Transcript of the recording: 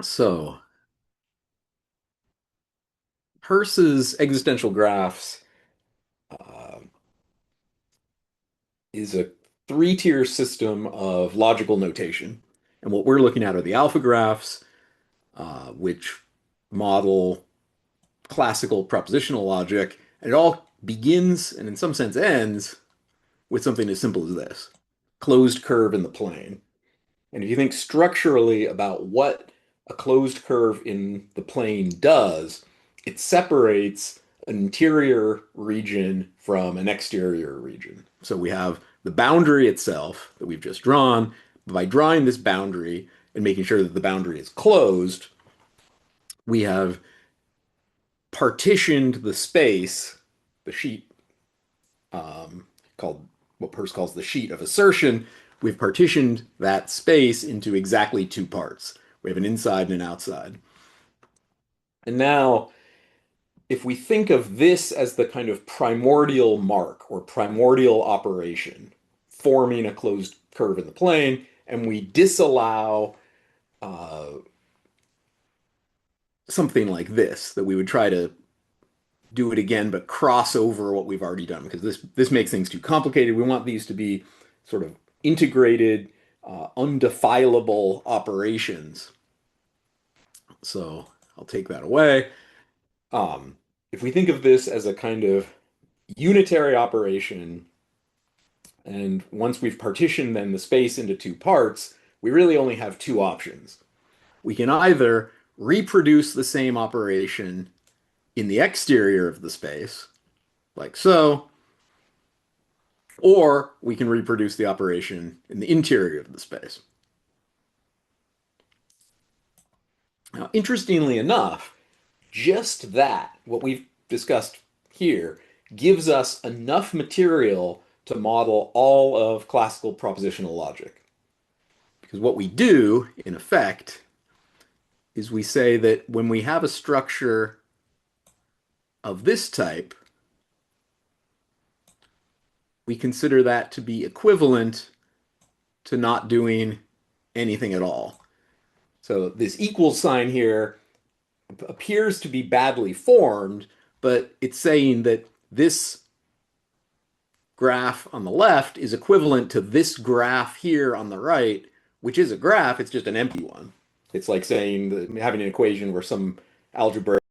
So, Peirce's existential graphs uh, is a three-tier system of logical notation. And what we're looking at are the alpha graphs, which model classical propositional logic. And it all begins and in some sense ends with something as simple as this: closed curve in the plane. And if you think structurally about what a closed curve in the plane does, it separates an interior region from an exterior region. So we have the boundary itself that we've just drawn. By drawing this boundary and making sure that the boundary is closed, we have partitioned the space, the sheet called what Peirce calls the sheet of assertion. We've partitioned that space into exactly two parts. We have an inside and an outside. And now, if we think of this as the kind of primordial mark or primordial operation forming a closed curve in the plane, and we disallow uh, something like this, that we would try to do it again, but cross over what we've already done because this makes things too complicated. We want these to be sort of integrated, undefilable operations. So I'll take that away. If we think of this as a kind of unitary operation, and once we've partitioned then the space into two parts, we really only have two options. We can either reproduce the same operation in the exterior of the space, like so, or we can reproduce the operation in the interior of the space. Now, interestingly enough, just that, what we've discussed here, gives us enough material to model all of classical propositional logic. Because what we do, in effect, is we say that when we have a structure of this type, we consider that to be equivalent to not doing anything at all. So this equal sign here appears to be badly formed, but it's saying that this graph on the left is equivalent to this graph here on the right, which is a graph, it's just an empty one. It's like saying that having an equation where some algebraic